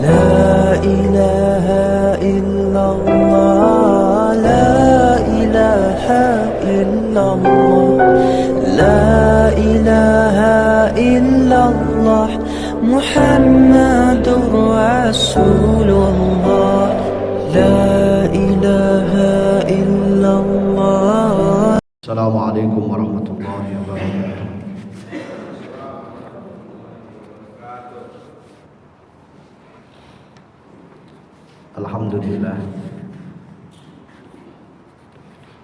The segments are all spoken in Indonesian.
لا إله إلا الله لا إله إلا الله لا إله إلا الله محمد رسول الله لا إله إلا الله. السلام عليكم ورحمة الله وبركاته. Alhamdulillah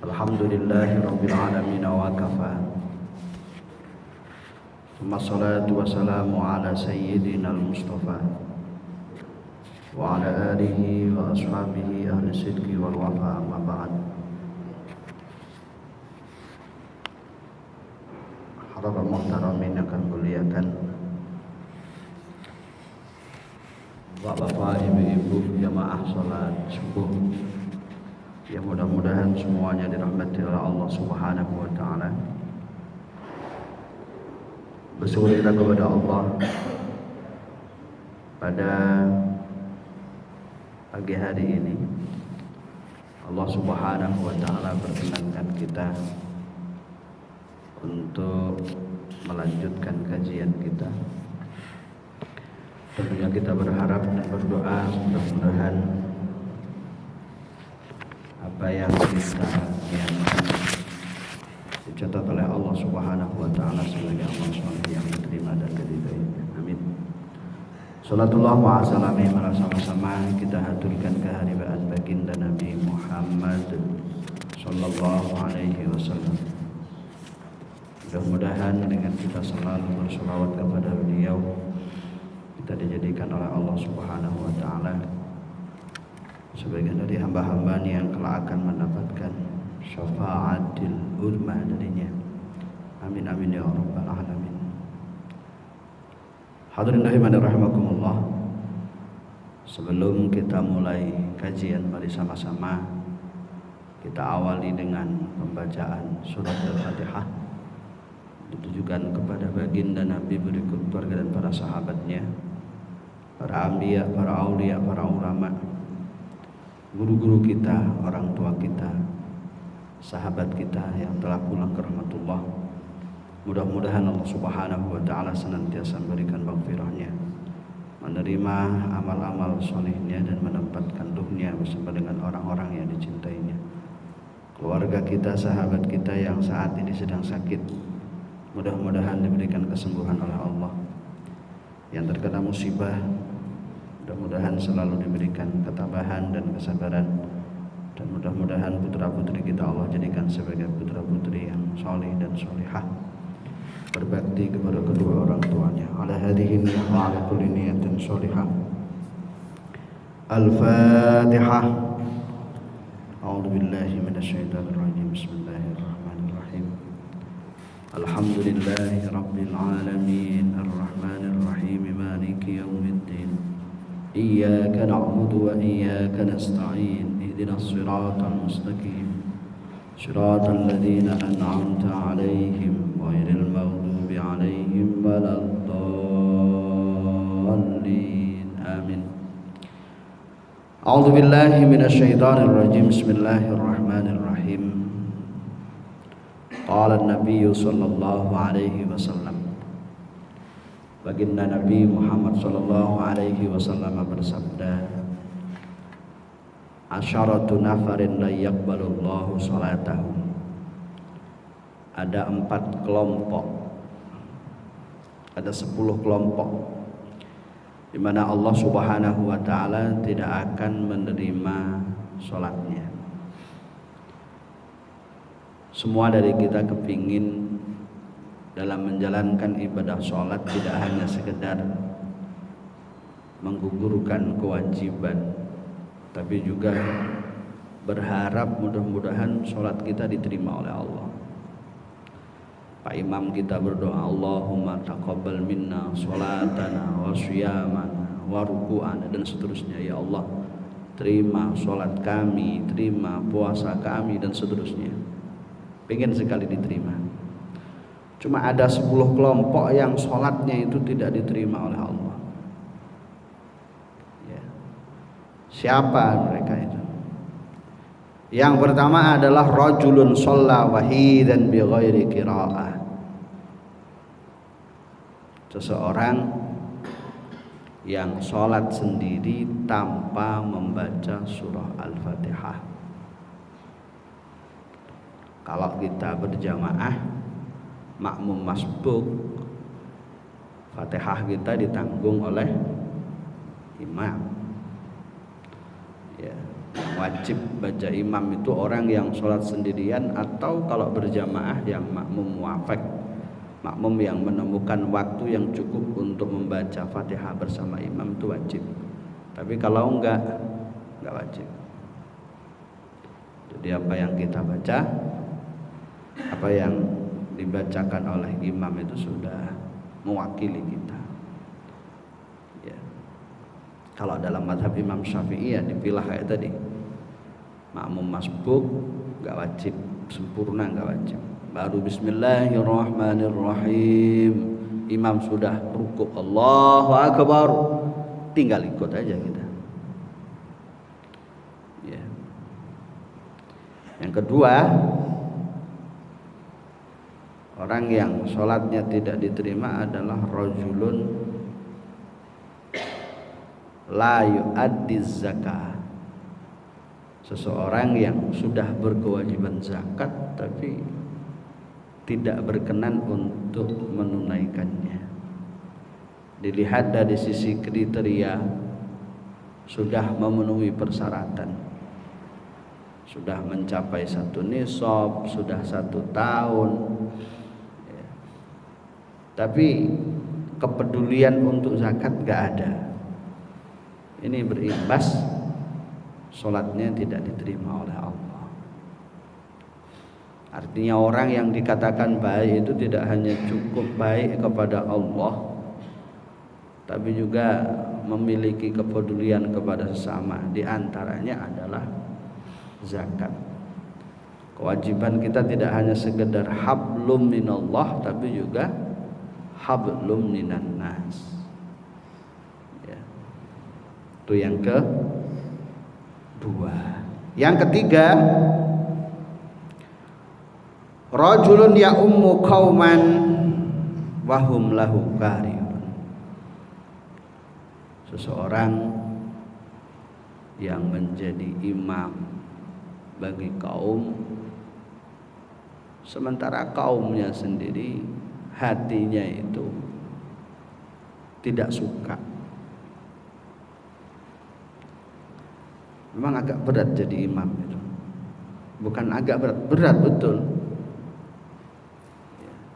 Alhamdulillahi Rabbil Alamin wa kafa. Wassalatu wassalamu ala sayyidina al-Mustafa wa ala alihi wa ashabihi ahli sidqi wal wafa, amma ba'd. Hadirin muhtaramin yang kami muliakan, Bapak, Ibu-ibu, jamaah salat subuh yang mudah-mudahan semuanya dirahmati oleh Allah Subhanahu wa taala. Bersyukur kita kepada Allah pada pagi hari ini. Allah Subhanahu wa taala berkenankan kita untuk melanjutkan kajian kita. Tentunya kita berharap dan berdoa mudah-mudahan apa yang kita dicatat oleh Allah Subhanahu wa taala sebagai amal saleh yang diterima dan diridhainya. Amin. Salatullah wa salami sama-sama kita haturkan kehadiran baginda Nabi Muhammad sallallahu alaihi wasallam. Mudah-mudahan dengan kita selalu berselawat kepada beliau, kita dijadikan oleh Allah Subhanahu wa taala sebagian dari hamba-hamba yang kelak akan mendapatkan syafaatil uzma darinya. Amin amin ya rabbal alamin. Hadirin rahimakumullah. Sebelum kita mulai kajian, mari sama-sama kita awali dengan pembacaan surat Al-Fatihah ditujukan kepada baginda Nabi berikut keluarga dan para sahabatnya, para anbiya, para aulia, para ulama, guru-guru kita, orang tua kita, sahabat kita yang telah pulang ke rahmatullah. Mudah-mudahan Allah Subhanahu wa taala senantiasa memberikan maghfirahnya, menerima amal-amal solehnya dan menempatkan ruhnya bersama dengan orang-orang yang dicintainya. Keluarga kita, sahabat kita yang saat ini sedang sakit, mudah-mudahan diberikan kesembuhan oleh Allah. Yang terkena musibah, mudah-mudahan selalu diberikan ketabahan dan kesabaran. Dan mudah-mudahan putra-putri kita Allah jadikan sebagai putra-putri yang soleh dan solehah, berbakti kepada kedua orang tuanya. Ala hadhihi niyyah wa ala kulli niyatin solehah. Al-Fatihah. A'udzu billahi minasyaitonir rajim. Bismillahirrahmanirrahim. Alhamdulillahi rabbil alamin arrahmanir rahim maliki yaumiddin. Iyyaka na'budu wa iyyaka nasta'in. Ihdinas siratal mustaqim. Siratal ladzina an'amta 'alaihim ghairil maghdubi 'alaihim waladdallin. Amin. A'udzu billahi minasyaitonir rajim. Bismillahirrahmanirrahim. Qala an-nabiy sallallahu alaihi wasallam. Baginda Nabi Muhammad sallallahu alaihi wasallam bersabda, asyaratu nafarin la yaqbalullahu salatahum. Ada 4 kelompok, ada 10 kelompok di mana Allah Subhanahu wa taala tidak akan menerima salatnya. Semua dari kita kepingin dalam menjalankan ibadah sholat tidak hanya sekedar menggugurkan kewajiban, tapi juga berharap mudah-mudahan sholat kita diterima oleh Allah. Pak Imam kita berdoa, Allahumma taqabbal minna sholatana wa syiyamana wa ruku'ana, dan seterusnya. Ya Allah, terima sholat kami, terima puasa kami, dan seterusnya. Pengen sekali diterima. Cuma ada 10 kelompok yang sholatnya itu tidak diterima oleh Allah. Siapa mereka itu? Yang pertama adalah rajulun shalla wahidan bi ghairi qiraah. Seseorang yang sholat sendiri tanpa membaca surah Al-Fatihah. Kalau kita berjamaah makmum masbuk, Fatihah kita ditanggung oleh imam. Ya, yang wajib baca imam itu orang yang sholat sendirian, atau kalau berjamaah yang makmum muafaq, makmum yang menemukan waktu yang cukup untuk membaca Fatihah bersama imam itu wajib. Tapi kalau enggak wajib. Jadi apa yang kita baca, apa yang dibacakan oleh imam itu sudah mewakili kita. Ya. Kalau dalam mazhab Imam Syafi'i ya dipilah kayak tadi. Makmum masbuk enggak wajib, sempurna enggak wajib. Baru bismillahirrahmanirrahim, imam sudah rukuk Allahu akbar, tinggal ikut aja kita. Ya. Yang kedua, orang yang sholatnya tidak diterima adalah rajulun la yu'addi zakah. Seseorang yang sudah berkewajiban zakat tapi tidak berkenan untuk menunaikannya. Dilihat dari sisi kriteria sudah memenuhi persyaratan, sudah mencapai 1 nisab, sudah 1 tahun, ya. Tapi kepedulian untuk zakat gak ada. Ini berimbas sholatnya tidak diterima oleh Allah. Artinya orang yang dikatakan baik itu tidak hanya cukup baik kepada Allah, tapi juga memiliki kepedulian kepada sesama. Di antaranya adalah zakat. Kewajiban kita tidak hanya sekedar hablum minallah, tapi juga hablum minan nas. Ya. Itu yang kedua. Yang ketiga, rajulun ya'ummu qauman wa hum lahu karihun. Seseorang yang menjadi imam bagi kaum, sementara kaumnya sendiri hatinya itu tidak suka. Memang agak berat jadi imam itu. Bukan agak berat, berat betul.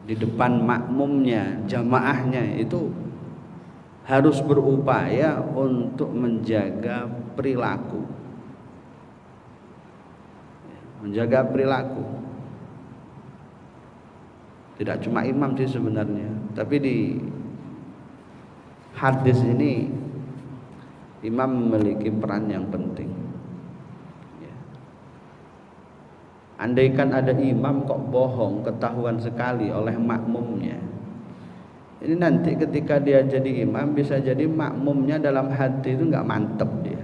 Di depan makmumnya, jamaahnya itu harus berupaya untuk menjaga perilaku. Menjaga perilaku. Tidak cuma imam sih sebenarnya, tapi di hadis ini imam memiliki peran yang penting. Andaikan ada imam kok bohong, ketahuan sekali oleh makmumnya, ini nanti ketika dia jadi imam bisa jadi makmumnya dalam hati itu nggak mantep dia.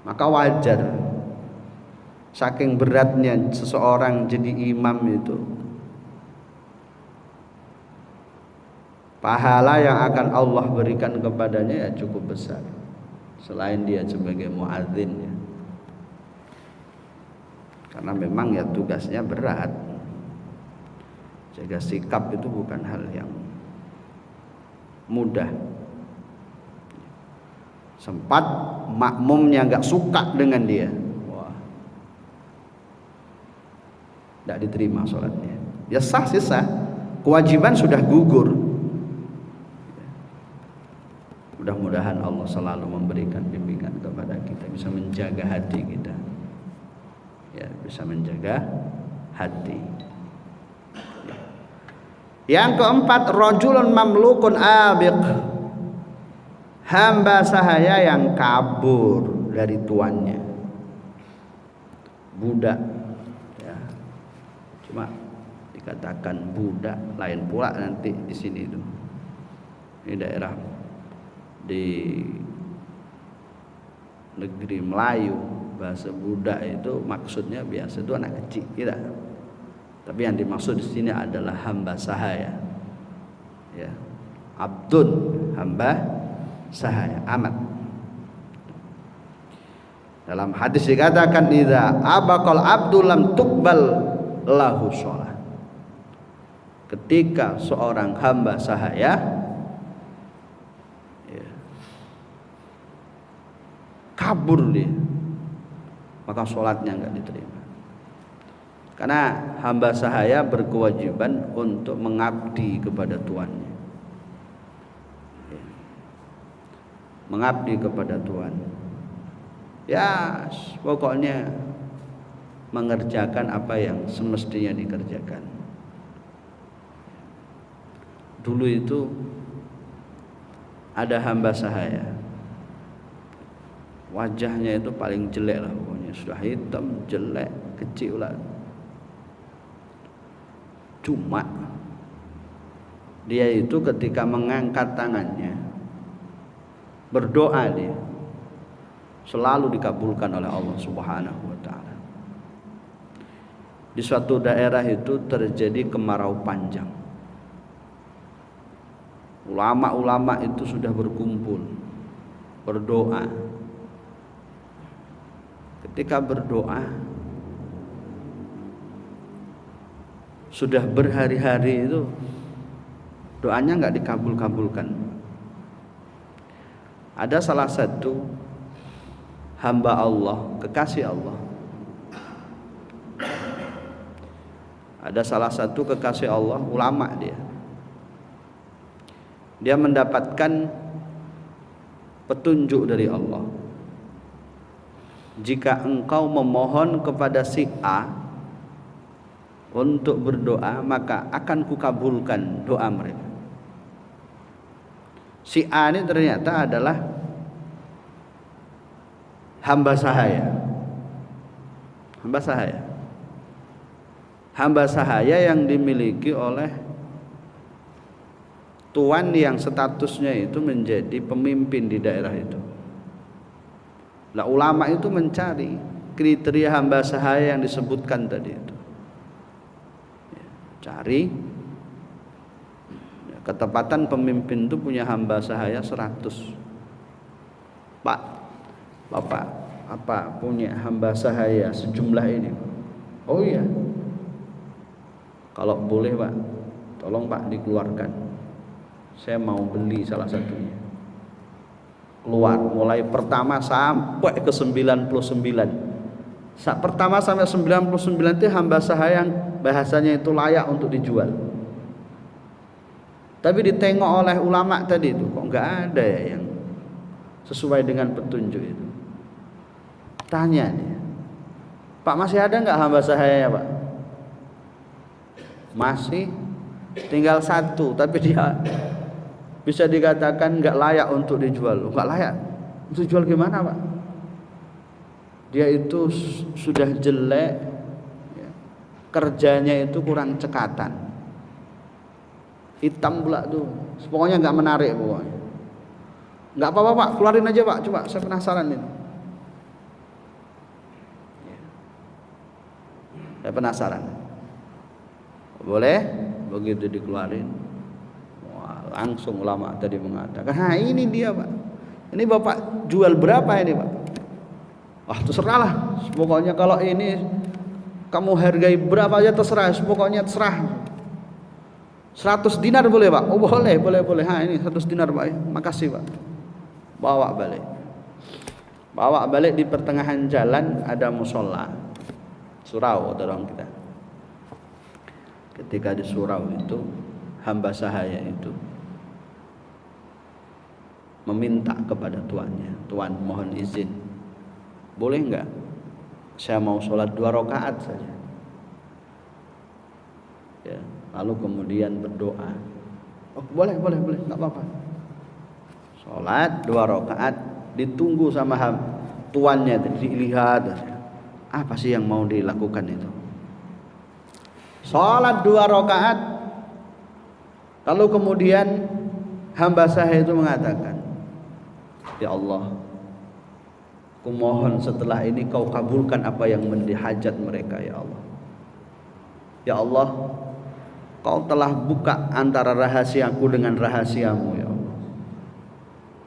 Maka wajar, saking beratnya seseorang jadi imam itu, pahala yang akan Allah berikan kepadanya ya cukup besar. Selain dia sebagai muadzin ya. Karena memang ya tugasnya berat. Jaga sikap itu bukan hal yang mudah. Sempat makmumnya nggak suka dengan dia, wah, nggak diterima sholatnya. Ya sah sih sah, kewajiban sudah gugur. Mudah-mudahan Allah selalu memberikan bimbingan kepada kita, bisa menjaga hati kita, ya, bisa menjaga hati. Yang keempat, rajulun mamlukun abiq, hamba sahaya yang kabur dari tuannya, budak. Ya. Cuma dikatakan budak, lain pula nanti di sini itu. Ini daerah di negeri Melayu bahasa budak itu maksudnya biasa itu anak kecil tidak. Tapi yang dimaksud di sini adalah hamba sahaya. Ya. Abdun, hamba sahaya, amat. Dalam hadis dikatakan idza abaqal abdu lam tuqbal lahu shalah. Ketika seorang hamba sahaya kabur dia, maka sholatnya enggak diterima. Karena hamba sahaya berkewajiban untuk mengabdi kepada tuannya, mengabdi kepada Tuhan. Ya, pokoknya mengerjakan apa yang semestinya dikerjakan. Dulu itu ada hamba sahaya, wajahnya itu paling jelek lah pokoknya, sudah hitam, jelek, kecil lah. Cuma dia itu ketika mengangkat tangannya berdoa, dia selalu dikabulkan oleh Allah Subhanahu wa taala. Di suatu daerah itu terjadi kemarau panjang. Ulama-ulama itu sudah berkumpul berdoa. Ketika berdoa sudah berhari-hari itu doanya enggak dikabul-kabulkan. Ada salah satu hamba Allah, kekasih Allah. Ada salah satu kekasih Allah, ulama dia. Dia mendapatkan petunjuk dari Allah. Jika engkau memohon kepada si A untuk berdoa, maka akan kukabulkan doa mereka. Si A ini ternyata adalah hamba sahaya. Hamba sahaya. Hamba sahaya yang dimiliki oleh tuan yang statusnya itu menjadi pemimpin di daerah itu. Nah, ulama itu mencari kriteria hamba sahaya yang disebutkan tadi itu. Cari ketepatan pemimpin itu punya hamba sahaya 100. Pak, Bapak, apa punya hamba sahaya sejumlah ini? Oh iya. Kalau boleh Pak, tolong Pak dikeluarkan. Saya mau beli salah satunya. Keluar mulai pertama sampai ke 99. Pertama sampai 99 itu hamba sahaya yang bahasanya itu layak untuk dijual. Tapi ditengok oleh ulama tadi itu kok enggak ada ya yang sesuai dengan petunjuk itu. Tanya dia, Pak masih ada enggak hamba sahaya Pak? Masih, tinggal 1, tapi dia bisa dikatakan enggak layak untuk dijual. Enggak layak untuk dijual gimana Pak? Dia itu sudah jelek ya. Kerjanya itu kurang cekatan, hitam pula tuh, pokoknya enggak menarik pokoknya. Enggak apa-apa Pak, keluarin aja Pak, coba saya penasaran ini. Saya penasaran. Boleh? Begitu dikeluarin, wah, langsung ulama tadi mengatakan, "Nah, ini dia Pak. Ini Bapak jual berapa ini Pak?" Wah, terserahlah. Pokoknya kalau ini kamu hargai berapa aja terserah, pokoknya terserah. 100 dinar boleh Pak? Oh boleh. Ha, ini 100 dinar Pak. Makasih Pak. Bawa balik di pertengahan jalan ada musola. Surau orang kita. Ketika di surau itu hamba sahaya itu meminta kepada tuannya, "Tuan, mohon izin. Boleh enggak? Saya mau sholat 2 rakaat saja." Ya, lalu kemudian berdoa. "Oh, boleh, enggak apa-apa." Sholat 2 rakaat, ditunggu sama tuannya, dilihat apa sih yang mau dilakukan itu. Sholat 2 rakaat, lalu kemudian hamba sahaya itu mengatakan, Ya Allah, kumohon setelah ini kau kabulkan apa yang menjadi hajat mereka ya Allah. Ya Allah, kau telah buka antara rahasiaku dengan rahasiamu ya Allah.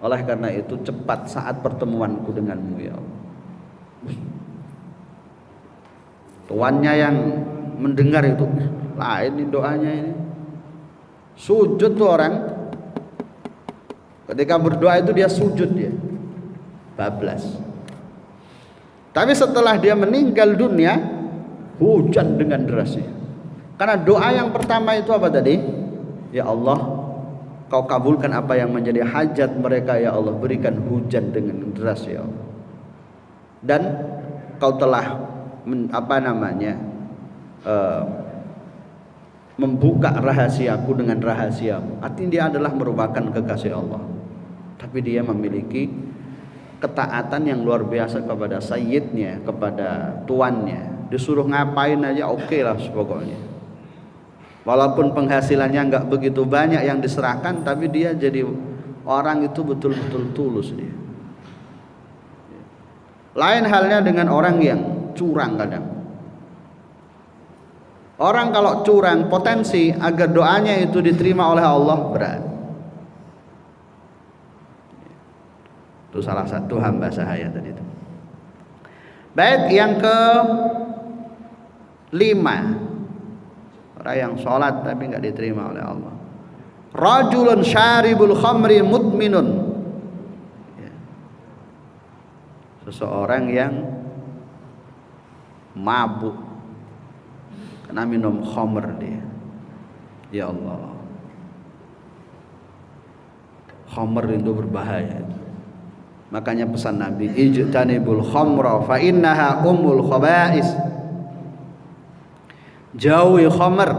Oleh karena itu cepat saat pertemuanku denganmu ya Allah. Tuannya yang mendengar itu, lain ini doanya ini. Sujud tuh orang. Ketika berdoa itu dia sujud dia. Bablas. Tapi setelah dia meninggal dunia, hujan dengan derasnya. Karena doa yang pertama itu apa tadi? Ya Allah, kau kabulkan apa yang menjadi hajat mereka ya Allah, berikan hujan dengan deras ya Allah. Dan kau telah membuka rahasiaku dengan rahasiamu. Artinya dia adalah merupakan kekasih Allah, tapi dia memiliki ketaatan yang luar biasa kepada sayyidnya, kepada tuannya. Disuruh ngapain aja oke lah pokoknya. Walaupun penghasilannya nggak begitu banyak yang diserahkan, tapi dia jadi orang itu betul-betul tulus dia. Lain halnya dengan orang yang curang kadang. Orang kalau curang, potensi agar doanya itu diterima oleh Allah berat. Itu salah satu hamba sahaya tadi itu. Baik, yang ke 5, orang yang sholat tapi nggak diterima oleh Allah. Rajulun syaribul khamri mudminun. Seseorang yang mabuk karena minum khamr dia. Ya Allah, khamr itu berbahaya. Makanya pesan Nabi, ijtanibul khamra fa innaha ummul khaba'is. Jauhi khamr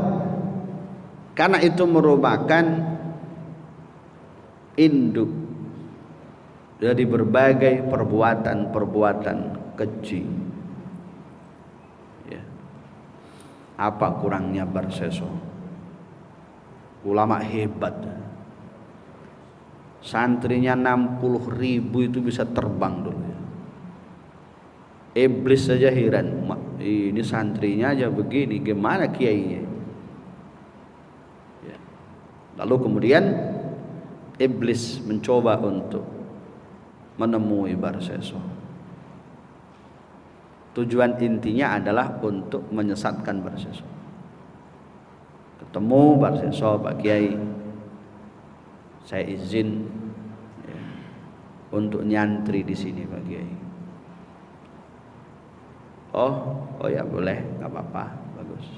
karena itu merupakan induk dari berbagai perbuatan-perbuatan keji. Ya. Apa kurangnya Barseso? Ulama hebat. Santrinya 60.000 itu bisa terbang dulu. Iblis saja heran, ini santrinya aja begini, gimana kiainya? Ya. Lalu kemudian iblis mencoba untuk menemui Barseso. Tujuan intinya adalah untuk menyesatkan Barseso. Ketemu Barseso, Pak Kiai, saya izin ya, untuk nyantri di sini Pak Kiai. Oh ya boleh, nggak apa-apa, bagus.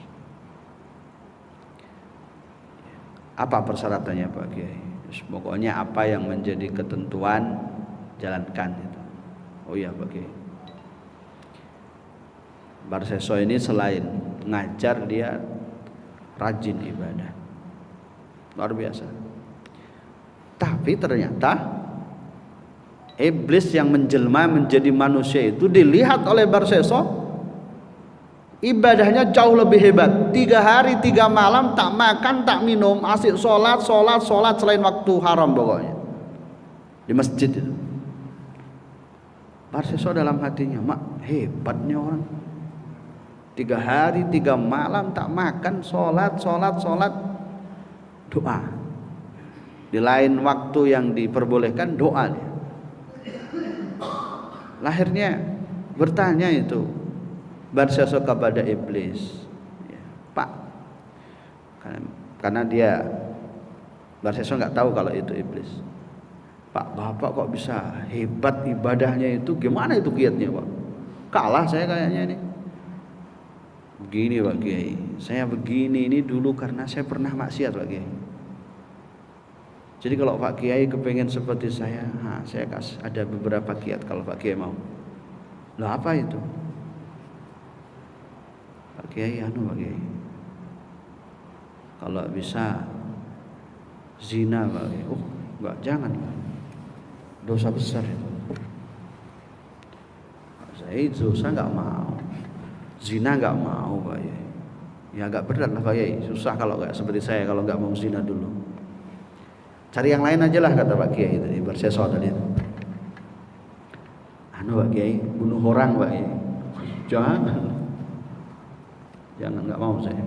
Apa persyaratannya Pak Kiai? Pokoknya apa yang menjadi ketentuan jalankan itu. Oh iya Pak Kiai. Barseso ini selain ngajar dia rajin ibadah, luar biasa. Tapi ternyata iblis yang menjelma menjadi manusia itu dilihat oleh Barseso, ibadahnya jauh lebih hebat. 3 hari 3 malam tak makan tak minum, asik sholat selain waktu haram pokoknya di masjid itu. Barseso dalam hatinya, mak hebatnya orang, 3 hari 3 malam tak makan, sholat doa. Di lain waktu yang diperbolehkan doa dia. Lahirnya bertanya itu Barseso kepada iblis, ya, Pak, karena dia Barseso nggak tahu kalau itu iblis. Pak, bapak kok bisa hebat ibadahnya itu, gimana itu kiatnya Pak? Kalah saya kayaknya ini. Begini Pak Kiai, saya begini ini dulu karena saya pernah maksiat Pak Kiai. Jadi kalau Pak Kiai kepengen seperti saya kasih ada beberapa kiat kalau Pak Kiai mau. Lah apa itu? Pak Kiai Pak Kiai, kalau bisa zina Pak Kiai. Oh enggak, jangan Pak, dosa besar itu. Saya dosa enggak mau, zina enggak mau Pak Kiai. Ya agak berat lah Pak Kiai, susah kalau enggak seperti saya, kalau enggak mau zina dulu. Cari yang lain aja lah kata Pak Kiai itu, Barseso tadi. Pak Kiai, bunuh orang Pak Kiai. Jangan, nggak mau saya.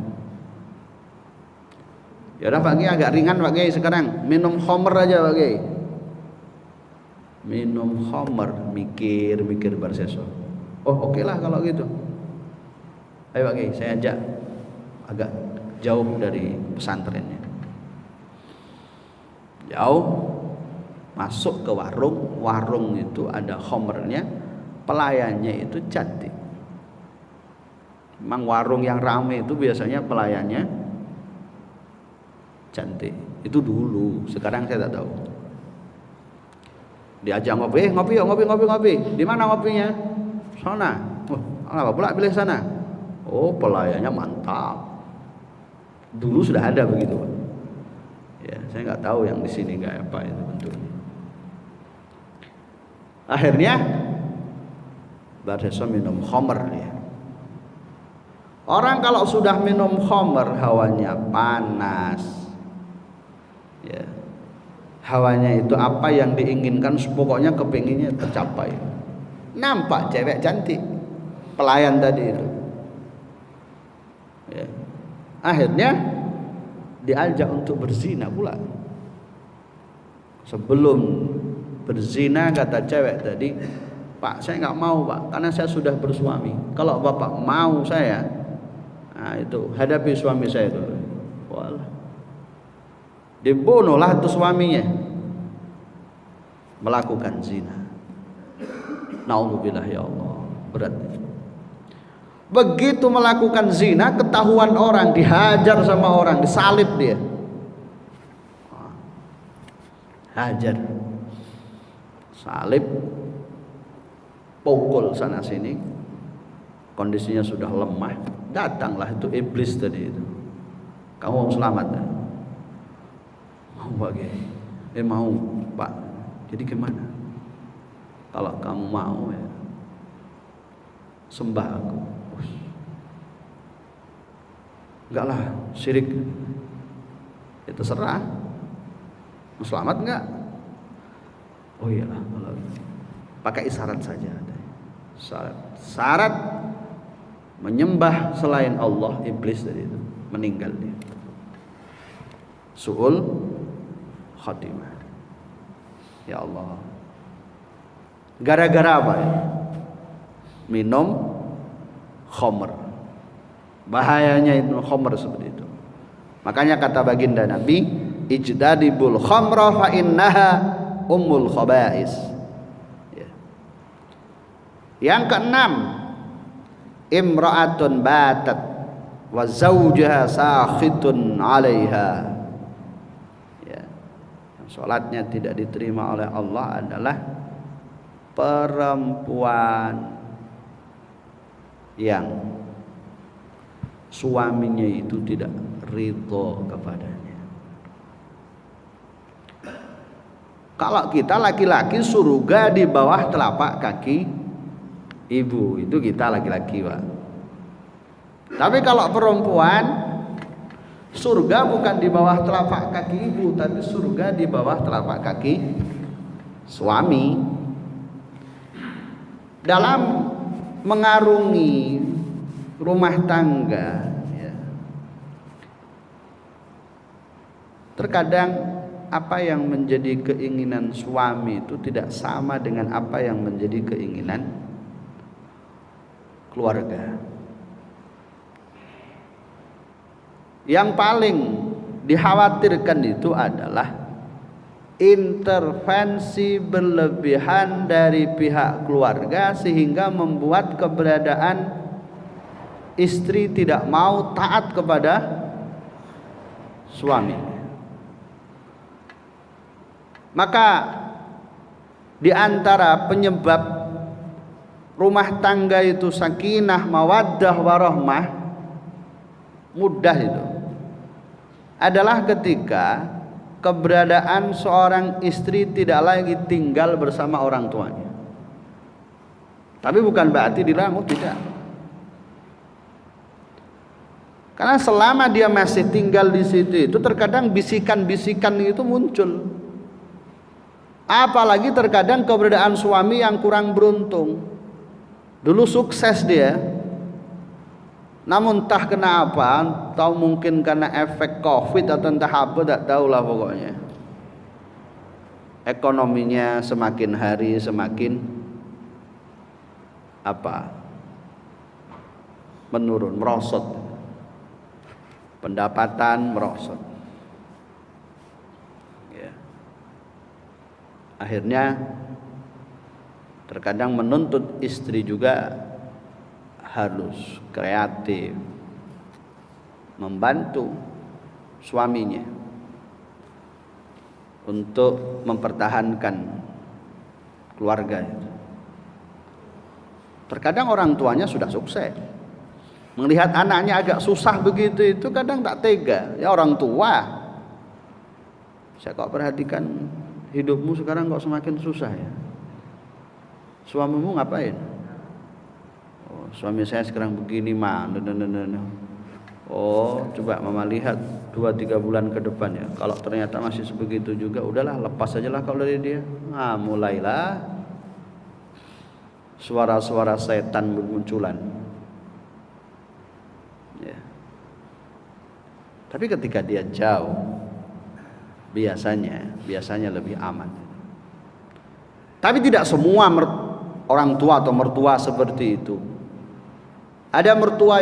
Ya udah Pak Kiai, agak ringan Pak Kiai sekarang, minum khamr aja Pak Kiai. Minum khamr, mikir barseso. Oh oke lah kalau gitu. Ayo Pak Kiai, saya ajak agak jauh dari pesantrennya. Jauh, masuk ke warung itu ada khamrnya, pelayannya itu cantik. Memang warung yang ramai itu biasanya pelayannya cantik. Itu dulu, sekarang saya tak tahu. Diajak ngopi, ngopi. Di mana ngopinya? Sana. Oh, apa pula pilih sana? Oh, pelayannya mantap. Dulu sudah ada begitu, Pak. Ya, saya nggak tahu yang di sini nggak apa itu bentuknya. Akhirnya Barseso minum khamr dia. Orang kalau sudah minum khamr hawanya panas. Ya. Hawanya itu apa yang diinginkan pokoknya kepinginnya tercapai. Nampak cewek cantik pelayan tadi itu. Ya. Akhirnya diajak untuk berzina pula. Sebelum berzina kata cewek tadi, Pak saya nggak mau Pak, karena saya sudah bersuami. Kalau Bapak mau saya, nah itu hadapi suami saya dulu. Walah, dibunuhlah itu suaminya, melakukan zina. Naudzubillah ya Allah, berat. Begitu melakukan zina, ketahuan orang, dihajar sama orang, disalib dia. Hajar, salib, pukul sana sini, kondisinya sudah lemah. Datanglah itu iblis tadi itu. Kamu mau selamat? Mau Pak Kiai? Mau Pak. Jadi gimana? Kalau kamu mau ya, sembah aku. Enggak lah, syirik. Ya terserah. Mau selamat enggak? Oh iyalah, kalau pakai isyarat saja. Syarat menyembah selain Allah, iblis tadi itu meninggal dia. Su'ul khatimah. Ya Allah. Gara-gara apa ya? Minum khamr. Bahayanya itu khamr seperti itu. Makanya kata baginda Nabi, ijtadibul khamra fa innaha ummul khaba'is. Ya. Yang keenam, imra'atun batat wa zawjaha sakhitun 'alaiha. Ya. Yang salatnya tidak diterima oleh Allah adalah perempuan yang suaminya itu tidak ridho kepadanya. Kalau kita laki-laki, surga di bawah telapak kaki ibu, itu kita laki-laki Pak. Tapi kalau perempuan, surga bukan di bawah telapak kaki ibu, tapi surga di bawah telapak kaki suami. Dalam mengarungi rumah tangga ya, terkadang apa yang menjadi keinginan suami itu tidak sama dengan apa yang menjadi keinginan keluarga. Yang paling dikhawatirkan itu adalah intervensi berlebihan dari pihak keluarga sehingga membuat keberadaan istri tidak mau taat kepada suami. Maka di antara penyebab rumah tangga itu sakinah, mawaddah, warahmah mudah itu adalah ketika keberadaan seorang istri tidak lagi tinggal bersama orang tuanya. Tapi bukan berarti dilarang, tidak. Karena selama dia masih tinggal di situ itu terkadang bisikan-bisikan itu muncul. Apalagi terkadang keberadaan suami yang kurang beruntung. Dulu sukses dia, namun entah kenapa, atau mungkin karena efek COVID atau entah apa, tak tahulah pokoknya. Ekonominya semakin hari semakin menurun, merosot. Pendapatan merosot. Ya. Akhirnya terkadang menuntut istri juga harus kreatif, membantu suaminya untuk mempertahankan keluarga. Terkadang orang tuanya sudah sukses, melihat anaknya agak susah begitu itu kadang tak tega. Ya orang tua, saya kok perhatikan hidupmu sekarang kok semakin susah ya. Suamimu ngapain? Oh, suami saya sekarang begini mah. Oh, coba mama lihat 2-3 bulan ke depan ya. Kalau ternyata masih sebegitu juga, udahlah lepas aja lah kalau dari dia. Nah, mulailah suara-suara setan bermunculan. Ya. Tapi ketika dia jauh, biasanya lebih aman. Tapi tidak semua orang tua atau mertua seperti itu. Ada mertua